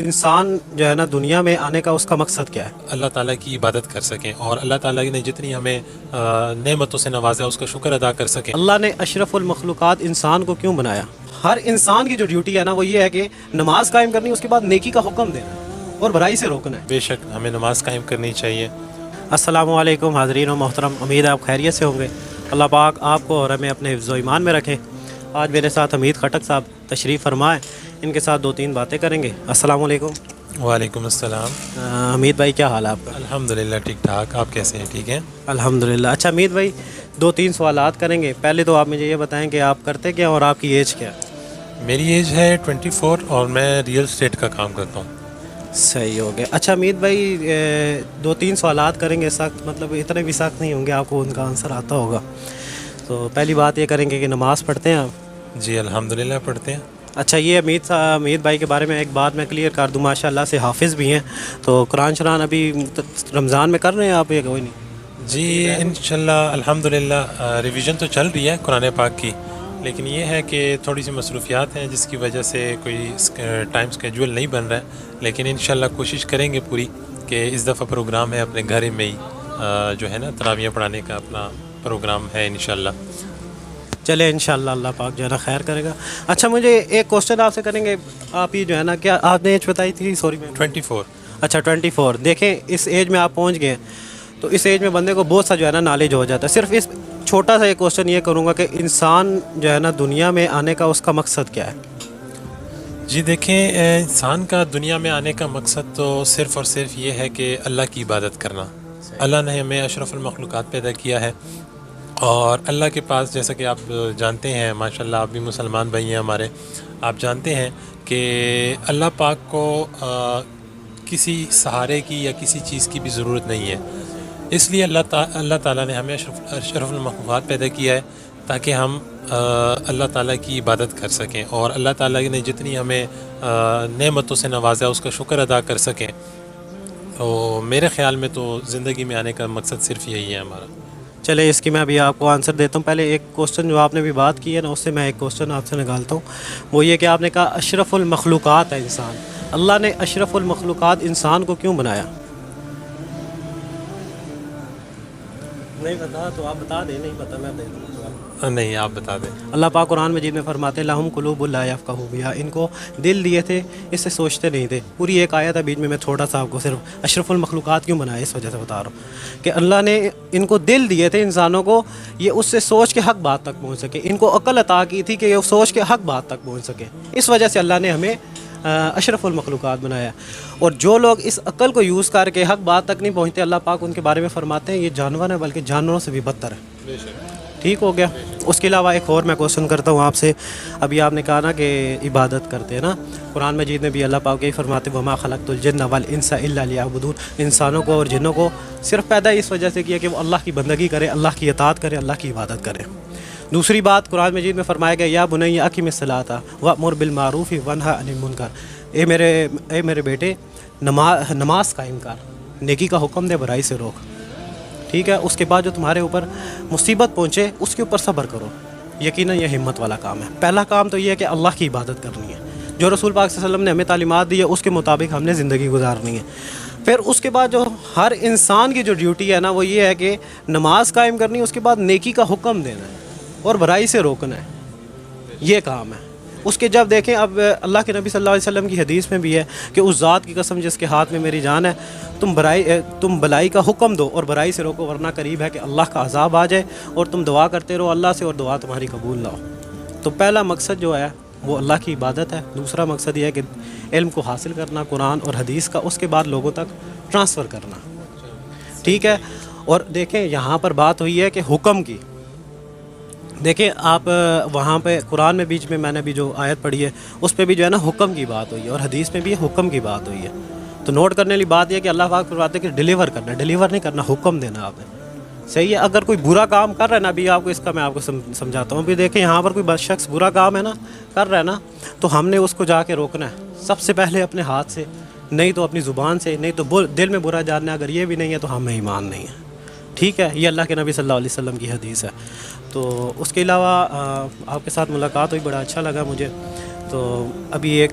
انسان جو ہے نا دنیا میں آنے کا اس کا مقصد کیا ہے؟ اللہ تعالیٰ کی عبادت کر سکیں اور اللہ تعالیٰ نے جتنی ہمیں نعمتوں سے نوازا اس کا شکر ادا کر سکیں۔ اللہ نے اشرف المخلوقات انسان کو کیوں بنایا؟ ہر انسان کی جو ڈیوٹی ہے نا وہ یہ ہے کہ نماز قائم کرنی، اس کے بعد نیکی کا حکم دینا ہے اور برائی سے روکنا ہے۔ بے شک ہمیں نماز قائم کرنی چاہیے۔ السلام علیکم حاضرین و محترم، امید ہے آپ خیریت سے ہوں گے۔ اللہ پاک آپ کو اور ہمیں اپنے حفظ و ایمان میں رکھے۔ آج میرے ساتھ حمید خٹک صاحب تشریف فرمائے، ان کے ساتھ 2-3 باتیں کریں گے۔ السلام علیکم وعلیکم السلام۔ حمید بھائی، کیا حال ہے آپ کا؟ الحمدللہ ٹھیک ٹھاک، آپ کیسے ہیں؟ ٹھیک ہیں الحمدللہ۔ اچھا حمید بھائی، 2-3 سوالات کریں گے۔ پہلے تو آپ مجھے یہ بتائیں کہ آپ کرتے کیا اور آپ کی ایج کیا ہے؟ میری ایج ہے 24 اور میں ریئل اسٹیٹ کا کام کرتا ہوں۔ صحیح ہو گیا۔ اچھا حمید بھائی، 2-3 سوالات کریں گے، سخت مطلب اتنے بھی سخت نہیں ہوں گے، آپ کو ان کا آنسر آتا ہوگا۔ تو پہلی بات یہ کریں گے کہ نماز پڑھتے ہیں آپ؟ جی الحمدللہ پڑھتے ہیں۔ اچھا، یہ حمید بھائی کے بارے میں ایک بات میں کلیئر کر دوں، ماشاء اللہ سے حافظ بھی ہیں، تو قرآن شران ابھی رمضان میں کر رہے ہیں آپ یا کوئی نہیں؟ جی انشاءاللہ الحمدللہ ریویژن تو چل رہی ہے قرآن پاک کی، لیکن یہ ہے کہ تھوڑی سی مصروفیات ہیں جس کی وجہ سے کوئی ٹائم سکیجول نہیں بن رہا ہے، لیکن انشاءاللہ کوشش کریں گے پوری کہ اس دفعہ پروگرام ہے اپنے گھر میں ہی جو ہے نا تراویح پڑھانے کا اپنا پروگرام ہے انشاءاللہ۔ چلے انشاءاللہ اللہ پاک جو ہے نا خیر کرے گا۔ اچھا، مجھے ایک کوسچن آپ سے کریں گے، آپ ہی جو ہے نا، کیا آپ نے ایج بتائی تھی؟ سوری میں 24۔ اچھا 24۔ دیکھیں اس ایج میں آپ پہنچ گئے تو اس ایج میں بندے کو بہت سا جو ہے نا نالج ہو جاتا ہے۔ صرف اس چھوٹا سا ایک کوسچن یہ کروں گا کہ انسان جو ہے نا دنیا میں آنے کا اس کا مقصد کیا ہے؟ جی دیکھیں، انسان کا دنیا میں آنے کا مقصد تو صرف اور صرف یہ ہے کہ اللہ کی عبادت کرنا۔ اللہ نے ہمیں اشرف المخلوقات پیدا کیا ہے اور اللہ کے پاس، جیسا کہ آپ جانتے ہیں ماشاءاللہ آپ بھی مسلمان بھائی ہیں ہمارے، آپ جانتے ہیں کہ اللہ پاک کو کسی سہارے کی یا کسی چیز کی بھی ضرورت نہیں ہے، اس لیے اللہ تعالیٰ نے ہمیں اشرف المخلوقات پیدا کیا ہے تاکہ ہم اللہ تعالیٰ کی عبادت کر سکیں اور اللہ تعالیٰ نے جتنی ہمیں نعمتوں سے نوازا اس کا شکر ادا کر سکیں۔ تو میرے خیال میں تو زندگی میں آنے کا مقصد صرف یہی ہے ہمارا۔ چلے اس کی میں ابھی آپ کو آنسر دیتا ہوں۔ پہلے ایک کوسچن جو آپ نے بھی بات کی ہے نا، اس سے میں ایک کوسچن آپ سے نکالتا ہوں، وہ یہ کہ آپ نے کہا اشرف المخلوقات ہے انسان۔ اللہ نے اشرف المخلوقات انسان کو کیوں بنایا؟ نہیں پتا تو آپ بتا دیں، نہیں پتا میں دے دوں گا۔ نہیں آپ بتا دیں۔ اللہ پاک قرآن مجید میں فرماتے لہم قلوب لا یفقہون بہا، ان کو دل دیے تھے اس سے سوچتے نہیں تھے۔ پوری ایک آیت ہے، بیچ میں تھوڑا سا آپ کو صرف اشرف المخلوقات کیوں بنایا اس وجہ سے بتا رہا ہوں کہ اللہ نے ان کو دل دیے تھے انسانوں کو، یہ اس سے سوچ کے حق بات تک پہنچ سکے، ان کو عقل عطا کی تھی کہ یہ سوچ کے حق بات تک پہنچ سکے، اس وجہ سے اللہ نے ہمیں اشرف المخلوقات بنایا۔ اور جو لوگ اس عقل کو یوز کر کے حق بات تک نہیں پہنچتے، اللہ پاک ان کے بارے میں فرماتے ہیں یہ جانور ہیں بلکہ جانوروں سے بھی بدتر ہے۔ ٹھیک ہو گیا۔ اس کے علاوہ ایک اور میں کوشچن کرتا ہوں آپ سے، ابھی آپ نے کہا نا کہ عبادت کرتے ہیں نا، قرآن مجید میں بھی اللہ پاک یہی فرماتے وما خلقت الجن والانس الا لیعبدون، انسانوں کو اور جنوں کو صرف پیدا اس وجہ سے کیا کہ وہ اللہ کی بندگی کرے، اللہ کی اطاعت کرے، اللہ کی عبادت کرے۔ دوسری بات قرآن مجید میں فرمایا گیا یا بنی اقم الصلاۃ وامر بالمعروف وانہا عن المنکر، اے میرے بیٹے نماز قائم کر، نیکی کا حکم دے، برائی سے روک۔ ٹھیک ہے، اس کے بعد جو تمہارے اوپر مصیبت پہنچے اس کے اوپر صبر کرو، یقیناً یہ ہمت والا کام ہے۔ پہلا کام تو یہ ہے کہ اللہ کی عبادت کرنی ہے، جو رسول پاک صلی اللہ علیہ وسلم نے ہمیں تعلیمات دی ہے اس کے مطابق ہم نے زندگی گزارنی ہے۔ پھر اس کے بعد جو ہر انسان کی جو ڈیوٹی ہے نا وہ یہ ہے کہ نماز قائم کرنی ہے، اس کے بعد نیکی کا حکم دینا ہے اور برائی سے روکنا ہے، یہ کام ہے۔ اس کے جب دیکھیں، اب اللہ کے نبی صلی اللہ علیہ وسلم کی حدیث میں بھی ہے کہ اس ذات کی قسم جس کے ہاتھ میں میری جان ہے، تم بلائی کا حکم دو اور برائی سے روکو، ورنہ قریب ہے کہ اللہ کا عذاب آ جائے، اور تم دعا کرتے رہو اللہ سے اور دعا تمہاری قبول نہ ہو۔ تو پہلا مقصد جو ہے وہ اللہ کی عبادت ہے، دوسرا مقصد یہ ہے کہ علم کو حاصل کرنا قرآن اور حدیث کا، اس کے بعد لوگوں تک ٹرانسفر کرنا۔ ٹھیک ہے، اور دیکھیں یہاں پر بات ہوئی ہے کہ حکم کی، دیکھیں آپ وہاں پہ قرآن میں بیچ میں میں نے بھی جو آیت پڑھی ہے اس پہ بھی جو ہے نا حکم کی بات ہوئی ہے، اور حدیث میں بھی حکم کی بات ہوئی ہے۔ تو نوٹ کرنے والی بات یہ ہے کہ اللہ پاک فرماتے ہیں کہ ڈیلیور کرنا، ڈیلیور نہیں کرنا، حکم دینا آپ نے۔ صحیح ہے، اگر کوئی برا کام کر رہا ہے نا، ابھی آپ کو اس کا میں آپ کو سمجھاتا ہوں، ابھی دیکھیں یہاں پر کوئی شخص برا کام ہے نا کر رہا ہے نا، تو ہم نے اس کو جا کے روکنا ہے، سب سے پہلے اپنے ہاتھ سے، نہیں تو اپنی زبان سے، نہیں تو دل میں برا جاننا، اگر یہ بھی نہیں ہے تو ہمیں ایمان نہیں ہے۔ ٹھیک ہے، یہ اللہ کے نبی صلی اللہ علیہ وسلم کی حدیث ہے۔ تو اس کے علاوہ آپ کے ساتھ ملاقات ہوئی، بڑا اچھا لگا مجھے۔ تو ابھی ایک